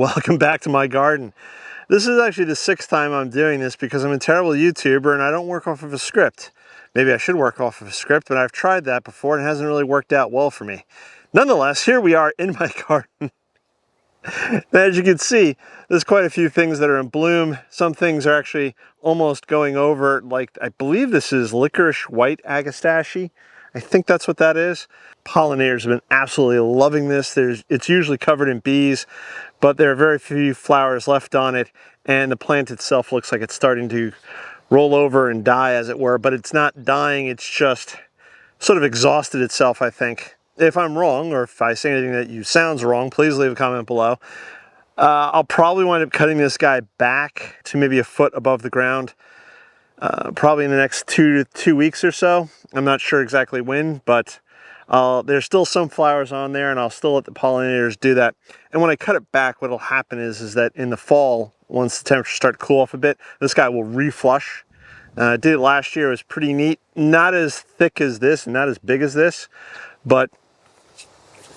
welcome back to my garden. This is actually the 6th time I'm doing this because I'm a terrible YouTuber and I don't work off of a script. Maybe I should work off of a script, but I've tried that before and it hasn't really worked out well for me. Nonetheless, here we are in my garden. As you can see, there's quite a few things that are in bloom. Some things are actually almost going over, like I believe this is licorice white agastache. I think that's what that is. Pollinators have been absolutely loving this. It's usually covered in bees, but there are very few flowers left on it, and the plant itself looks like it's starting to roll over and die, as it were, but it's not dying, it's just sort of exhausted itself, I think. If I'm wrong, or if I say anything that sounds wrong, please leave a comment below. I'll probably wind up cutting this guy back to maybe a foot above the ground, probably in the next 2 weeks or so. I'm not sure exactly when, but there's still some flowers on there, and I'll still let the pollinators do that. And when I cut it back, what'll happen is that in the fall, once the temperatures start to cool off a bit, this guy will reflush. I did it last year. It was pretty neat. Not as thick as this, and not as big as this, but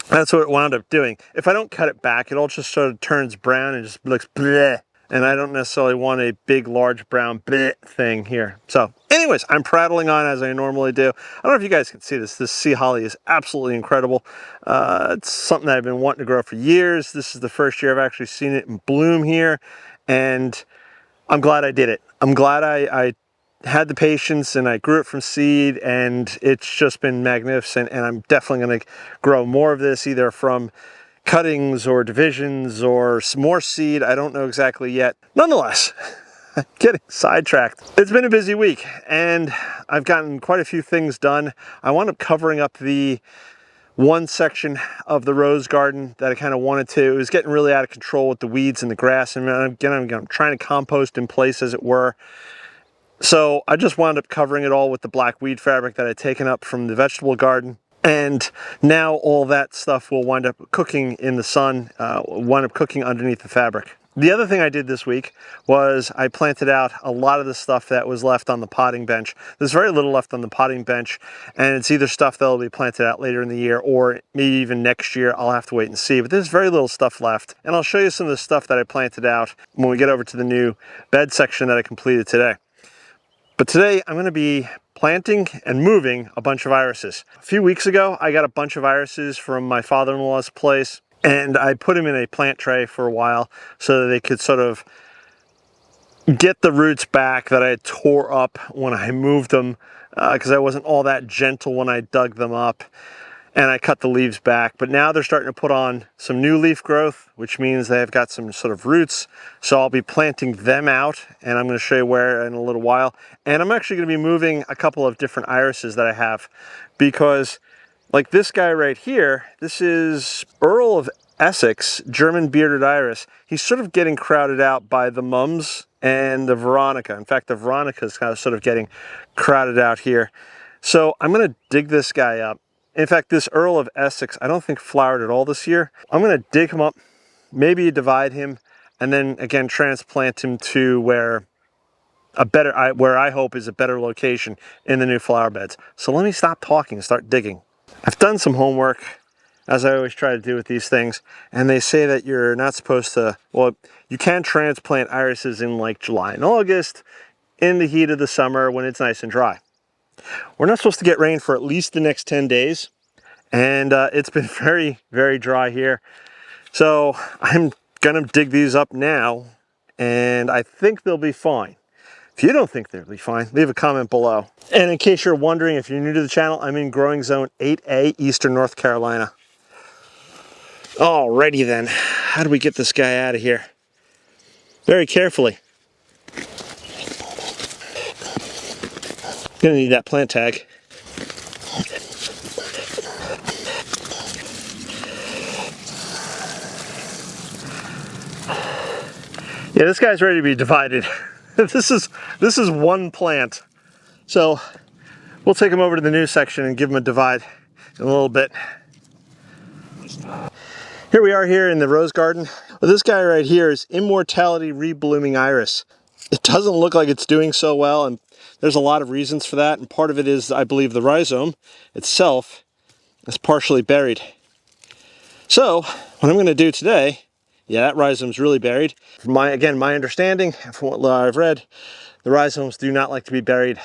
that's what it wound up doing. If I don't cut it back, it all just sort of turns brown and just looks bleh. And I don't necessarily want a big, large brown bleh thing here. So anyways, I'm prattling on as I normally do. I don't know if you guys can see this. This sea holly is absolutely incredible. It's something that I've been wanting to grow for years. This is the first year I've actually seen it in bloom here. And I'm glad I did it. I'm glad I had the patience and I grew it from seed, and it's just been magnificent. And I'm definitely going to grow more of this, either from cuttings or divisions or some more seed. I don't know exactly yet. Nonetheless, getting sidetracked. It's been a busy week and I've gotten quite a few things done. I wound up covering up the one section of the rose garden that I kind of wanted to. It was getting really out of control with the weeds and the grass, and again, I'm trying to compost in place, as it were. So I just wound up covering it all with the black weed fabric that I'd taken up from the vegetable garden. And now all that stuff will wind up cooking in the sun, wind up cooking underneath the fabric. The other thing I did this week was I planted out a lot of the stuff that was left on the potting bench. There's very little left on the potting bench, and it's either stuff that will be planted out later in the year or maybe even next year. I'll have to wait and see, but there's very little stuff left. And I'll show you some of the stuff that I planted out when we get over to the new bed section that I completed today. But today I'm going to be planting and moving a bunch of irises. A few weeks ago, I got a bunch of irises from my father-in-law's place, and I put them in a plant tray for a while so that they could sort of get the roots back that I tore up when I moved them, because I wasn't all that gentle when I dug them up. And I cut the leaves back, but now they're starting to put on some new leaf growth, which means they've got some sort of roots. So I'll be planting them out, and I'm going to show you where in a little while. And I'm actually going to be moving a couple of different irises that I have, because like this guy right here, this is Earl of Essex, German bearded iris. He's sort of getting crowded out by the mums and the Veronica. In fact, the Veronica is kind of sort of getting crowded out here. So I'm going to dig this guy up. In fact, this Earl of Essex, I don't think flowered at all this year. I'm going to dig him up, maybe divide him, and then again transplant him to where I hope is a better location in the new flower beds. So let me stop talking and start digging. I've done some homework, as I always try to do with these things, and they say that you're not supposed to, well, you can transplant irises in like July and August in the heat of the summer when it's nice and dry. We're not supposed to get rain for at least the next 10 days, and it's been very, very dry here. So I'm gonna dig these up now, and I think they'll be fine. If you don't think they'll be fine, leave a comment below. And in case you're wondering, if you're new to the channel, I'm in growing zone 8A, Eastern North Carolina. Alrighty then, how do we get this guy out of here? Very carefully. Gonna need that plant tag. Yeah, this guy's ready to be divided. This is one plant. So we'll take him over to the new section and give him a divide in a little bit. Here we are here in the rose garden. Well, this guy right here is Immortality Reblooming Iris. It doesn't look like it's doing so well, and there's a lot of reasons for that, and part of it is, I believe, the rhizome itself is partially buried. So what I'm going to do today Yeah, that rhizome's really buried. From my understanding, from what I've read, the rhizomes do not like to be buried.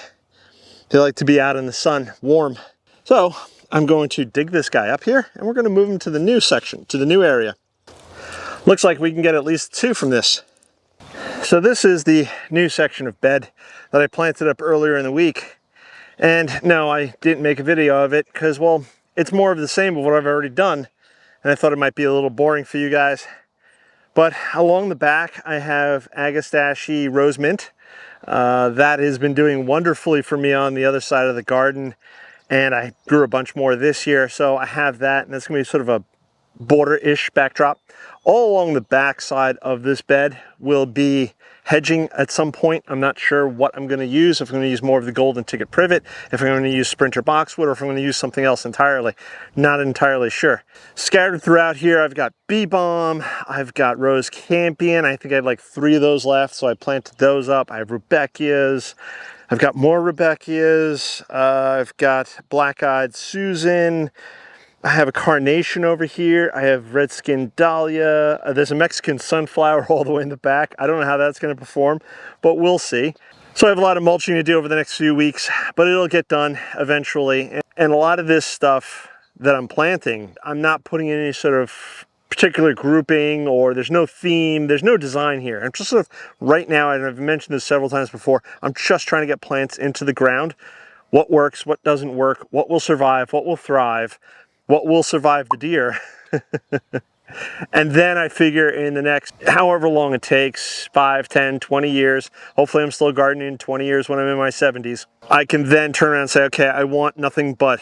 They like to be out in the sun, warm. So I'm going to dig this guy up here, and we're going to move him to the new section, to the new area. Looks like we can get at least 2 from this. So this is the new section of bed that I planted up earlier in the week. And no, I didn't make a video of it because, well, it's more of the same of what I've already done. And I thought it might be a little boring for you guys. But along the back, I have Agastache Rose Mint. That has been doing wonderfully for me on the other side of the garden. And I grew a bunch more this year, so I have that. And that's going to be sort of a border-ish backdrop. All along the back side of this bed will be hedging at some point. I'm not sure what I'm going to use, if I'm going to use more of the golden ticket privet, if I'm going to use Sprinter boxwood, or if I'm going to use something else entirely. Not entirely sure. Scattered throughout here, I've got bee balm, I've got rose campion. I think I had like 3 of those left, so I planted those up. I have rudbeckias. I've got more rudbeckias. I've got black-eyed Susan. I have a carnation over here. I have red skin dahlia. There's a Mexican sunflower all the way in the back. I don't know how that's going to perform, but we'll see. So I have a lot of mulching to do over the next few weeks, but it'll get done eventually. And a lot of this stuff that I'm planting, I'm not putting in any sort of particular grouping, or there's no theme, there's no design here. I'm just sort of, right now, and I've mentioned this several times before, I'm just trying to get plants into the ground. What works, what doesn't work, what will survive, what will thrive, what will survive the deer. And then I figure in the next, however long it takes, 5, 10, 20 years, hopefully I'm still gardening in 20 years when I'm in my 70s, I can then turn around and say, okay, I want nothing but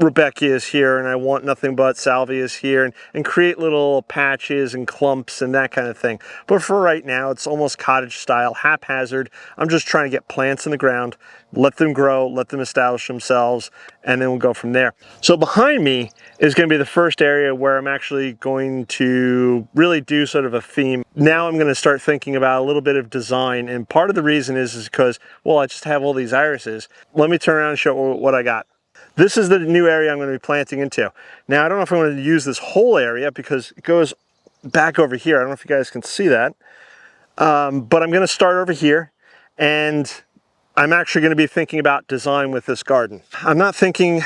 rudbeckias here, and I want nothing but salvias here, and create little patches and clumps and that kind of thing. But for right now, it's almost cottage style, haphazard. I'm just trying to get plants in the ground, let them grow, let them establish themselves, and then we'll go from there. So behind me is going to be the first area where I'm actually going to really do sort of a theme. Now I'm going to start thinking about a little bit of design, and part of the reason is because, well, I just have all these irises. Let me turn around and show what I got. This is the new area I'm going to be planting into. Now, I don't know if I'm going to use this whole area because it goes back over here. I don't know if you guys can see that. But I'm going to start over here, and I'm actually going to be thinking about design with this garden. I'm not thinking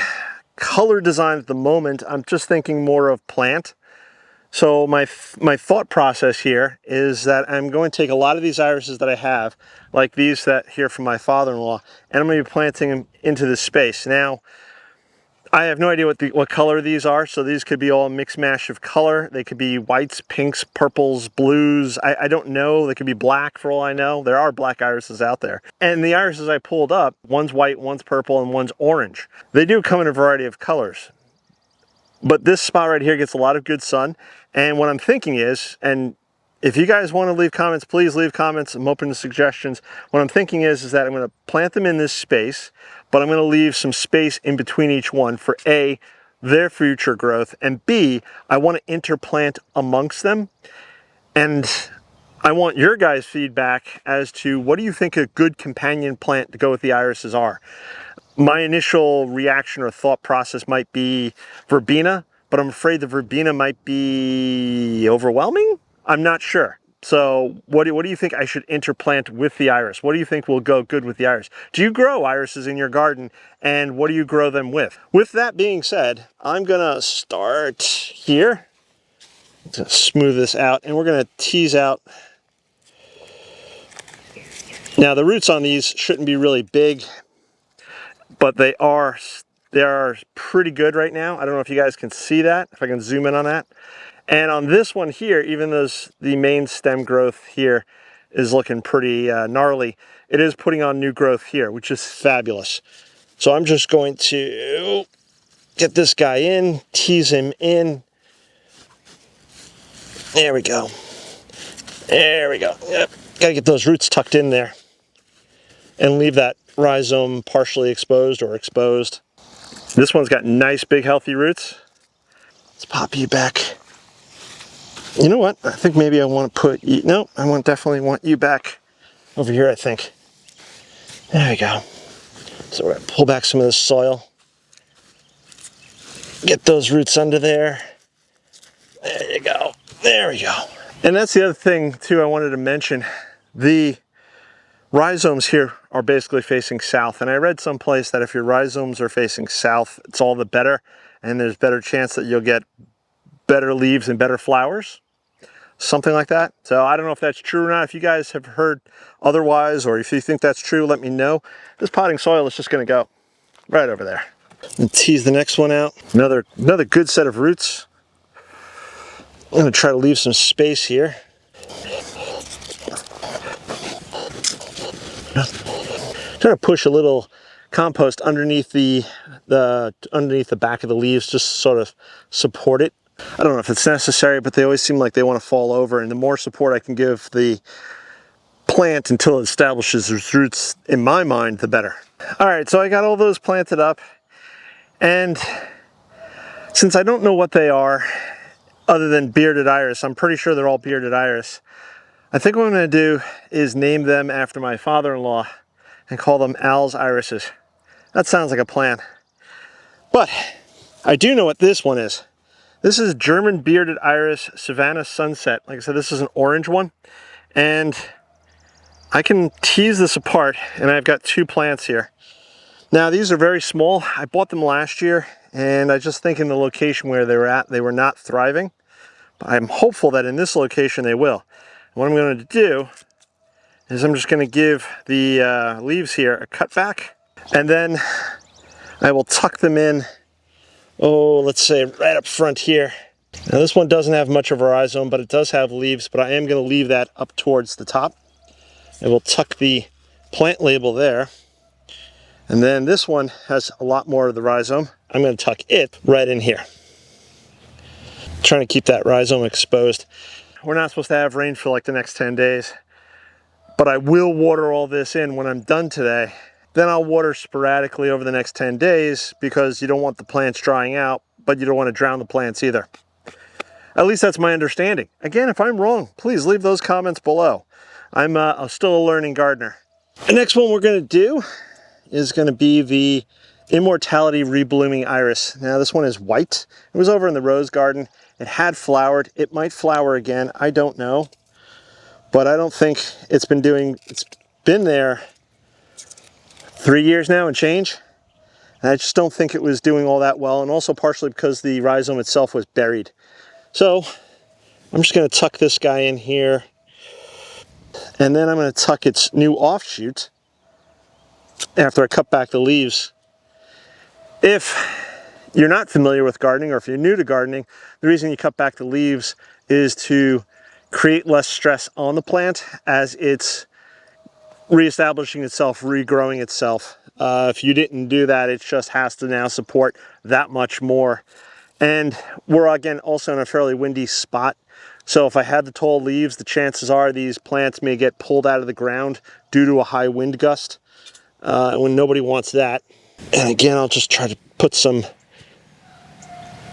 color design at the moment. I'm just thinking more of plant. So my thought process here is that I'm going to take a lot of these irises that I have, like these that here from my father-in-law, and I'm going to be planting them into this space. Now, I have no idea what color these are, so these could be all a mix mash of color. They could be whites, pinks, purples, blues. I don't know. They could be black for all I know. There are black irises out there. And the irises I pulled up, one's white, one's purple, and one's orange. They do come in a variety of colors. But this spot right here gets a lot of good sun. And what I'm thinking is, and if you guys want to leave comments, please leave comments. I'm open to suggestions. What I'm thinking is that I'm going to plant them in this space, but I'm going to leave some space in between each one for A, their future growth, and B, I want to interplant amongst them. And I want your guys' feedback as to what do you think a good companion plant to go with the irises are. My initial reaction or thought process might be verbena, but I'm afraid the verbena might be overwhelming. I'm not sure. So what do you think I should interplant with the iris? What do you think will go good with the iris? Do you grow irises in your garden, and what do you grow them with? With that being said, I'm gonna start here to smooth this out, and we're gonna tease out. Now the roots on these shouldn't be really big, but they are pretty good right now. I don't know if you guys can see that, if I can zoom in on that. And on this one here, even though the main stem growth here is looking pretty gnarly, it is putting on new growth here, which is fabulous. So I'm just going to get this guy in, tease him in. There we go. There we go. Yep. Gotta get those roots tucked in there and leave that rhizome partially exposed or exposed. This one's got nice, big, healthy roots. Let's pop you back. You know what? I think maybe I want to put you, no, I definitely want you back over here, I think. There we go. So we're going to pull back some of this soil. Get those roots under there. There you go. There we go. And that's the other thing too I wanted to mention. The rhizomes here are basically facing south, and I read someplace that if your rhizomes are facing south, it's all the better, and there's better chance that you'll get better leaves and better flowers, something like that. So I don't know if that's true or not. If you guys have heard otherwise, or if you think that's true, let me know. This potting soil is just going to go right over there. And tease the next one out. Another good set of roots. I'm going to try to leave some space here. Trying to push a little compost underneath the back of the leaves, just sort of support it. I don't know if it's necessary, but they always seem like they want to fall over, and the more support I can give the plant until it establishes its roots, in my mind, the better. All right, so I got all those planted up, and since I don't know what they are other than bearded iris, I'm pretty sure they're all bearded iris. I think what I'm going to do is name them after my father-in-law and call them Al's irises. That sounds like a plan. But I do know what this one is. This is German bearded iris Savannah Sunset. Like I said, this is an orange one, and I can tease this apart, and I've got two plants here. Now these are very small. I bought them last year, and I just think in the location where they were at, they were not thriving. But I'm hopeful that in this location they will. And what I'm going to do is I'm just going to give the leaves here a cut back, and then I will tuck them in, let's say right up front here. Now this one doesn't have much of a rhizome, but it does have leaves, but I am going to leave that up towards the top. And we'll tuck the plant label there. And then this one has a lot more of the rhizome. I'm going to tuck it right in here. Trying to keep that rhizome exposed. We're not supposed to have rain for like the next 10 days. But I will water all this in when I'm done today. Then I'll water sporadically over the next 10 days because you don't want the plants drying out, but you don't want to drown the plants either. At least that's my understanding. Again, if I'm wrong, please leave those comments below. I'm still a learning gardener. The next one we're going to do is going to be the Immortality Reblooming Iris. Now this one is white. It was over in the rose garden. It had flowered. It might flower again. I don't know. But I don't think it's been there 3 years now and change. And I just don't think it was doing all that well, and also partially because the rhizome itself was buried. So I'm just going to tuck this guy in here, and then I'm going to tuck its new offshoot after I cut back the leaves. If you're not familiar with gardening, or if you're new to gardening, the reason you cut back the leaves is to create less stress on the plant as it's reestablishing itself, regrowing itself. If you didn't do that, it just has to now support that much more. And we're again also in a fairly windy spot. So if I had the tall leaves, the chances are these plants may get pulled out of the ground due to a high wind gust, when nobody wants that. And again, I'll just try to put some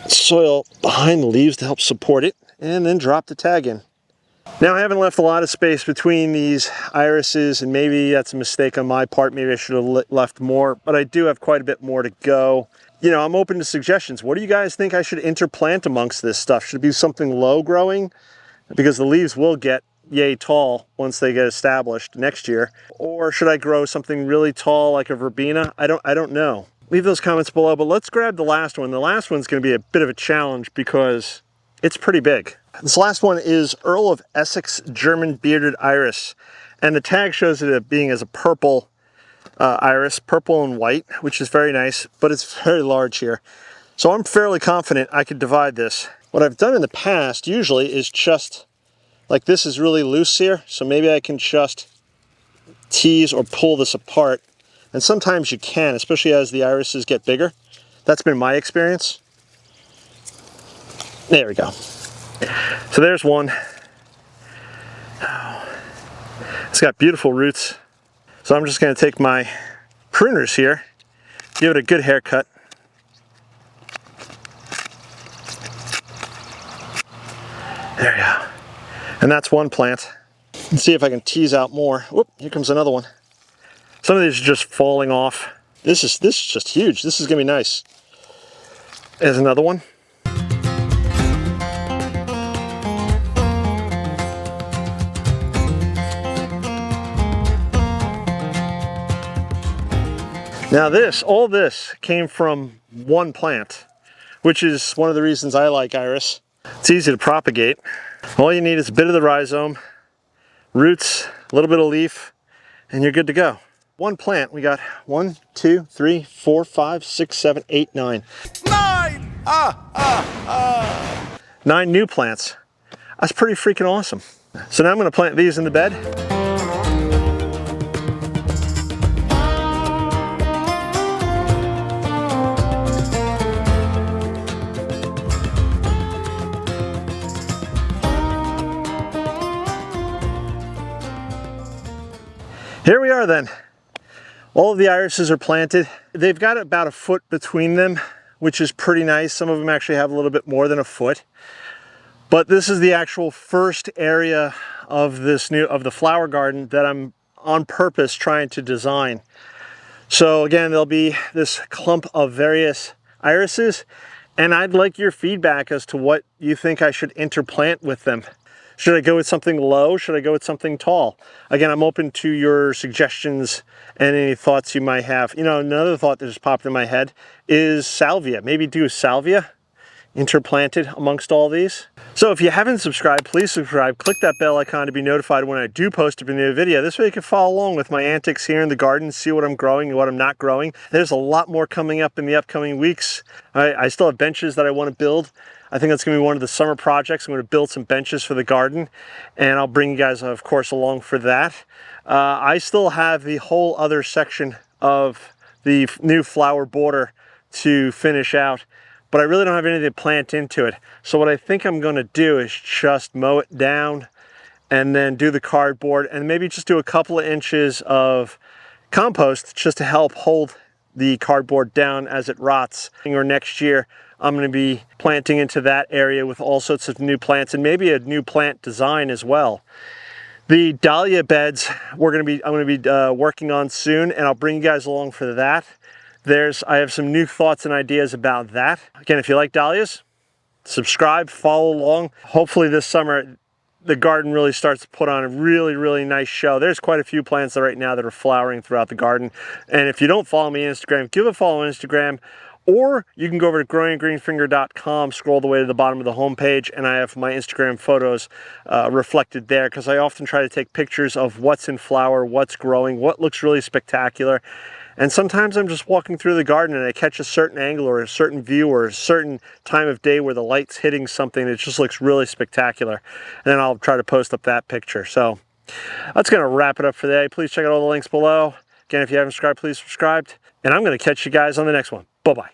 soil behind the leaves to help support it, and then drop the tag in. Now I haven't left a lot of space between these irises, and maybe that's a mistake on my part. Maybe I should have left more, but I do have quite a bit more to go. You know, I'm open to suggestions. What do you guys think I should interplant amongst this stuff? Should it be something low growing? Because the leaves will get yay tall once they get established next year. Or should I grow something really tall like a verbena? I don't know. Leave those comments below, but let's grab the last one. The last one's going to be a bit of a challenge because it's pretty big. This last one is Earl of Essex German Bearded Iris, and the tag shows it being as a purple iris, purple and white, which is very nice, but it's very large here. So I'm fairly confident I could divide this. What I've done in the past usually is just, like this is really loose here, so maybe I can just tease or pull this apart. And sometimes you can, especially as the irises get bigger. That's been my experience. There we go. So there's one. It's got beautiful roots. So I'm just going to take my pruners here, give it a good haircut. There you go. And that's one plant. Let's see if I can tease out more. Whoop, here comes another one. Some of these are just falling off. This is just huge. This is going to be nice. There's another one. Now all this came from one plant, which is one of the reasons I like iris. It's easy to propagate. All you need is a bit of the rhizome, roots, a little bit of leaf, and you're good to go. One plant, we got 1, 2, 3, 4, 5, 6, 7, 8, 9. 9! 9 new plants. That's pretty freaking awesome. So now I'm going to plant these in the bed. Here we are then. All of the irises are planted. They've got about a foot between them, which is pretty nice. Some of them actually have a little bit more than a foot. But this is the actual first area of the flower garden that I'm on purpose trying to design. So again, there'll be this clump of various irises, and I'd like your feedback as to what you think I should interplant with them. Should I go with something low? Should I go with something tall? Again, I'm open to your suggestions and any thoughts you might have. You know, another thought that just popped in my head is salvia. Maybe do salvia interplanted amongst all these. So if you haven't subscribed, please subscribe. Click that bell icon to be notified when I do post a new video. This way you can follow along with my antics here in the garden, see what I'm growing and what I'm not growing. There's a lot more coming up in the upcoming weeks. I still have benches that I want to build. I think that's going to be one of the summer projects. I'm going to build some benches for the garden, and I'll bring you guys, of course, along for that. I still have the whole other section of the new flower border to finish out, but I really don't have anything to plant into it. So what I think I'm going to do is just mow it down and then do the cardboard and maybe just do a couple of inches of compost just to help hold the cardboard down as it rots. Or next year, I'm going to be planting into that area with all sorts of new plants and maybe a new plant design as well. The dahlia beds I'm going to be working on soon, and I'll bring you guys along for that. I have some new thoughts and ideas about that. Again, if you like dahlias, subscribe, follow along. Hopefully this summer the garden really starts to put on a really nice show. There's quite a few plants right now that are flowering throughout the garden. And if you don't follow me on Instagram, give a follow on Instagram. Or you can go over to growinggreenfinger.com, scroll the way to the bottom of the homepage, and I have my Instagram photos reflected there, because I often try to take pictures of what's in flower, what's growing, what looks really spectacular. And sometimes I'm just walking through the garden and I catch a certain angle or a certain view or a certain time of day where the light's hitting something that just looks really spectacular. And then I'll try to post up that picture. So that's going to wrap it up for today. Please check out all the links below. Again, if you haven't subscribed, please subscribe. And I'm going to catch you guys on the next one. Bye-bye.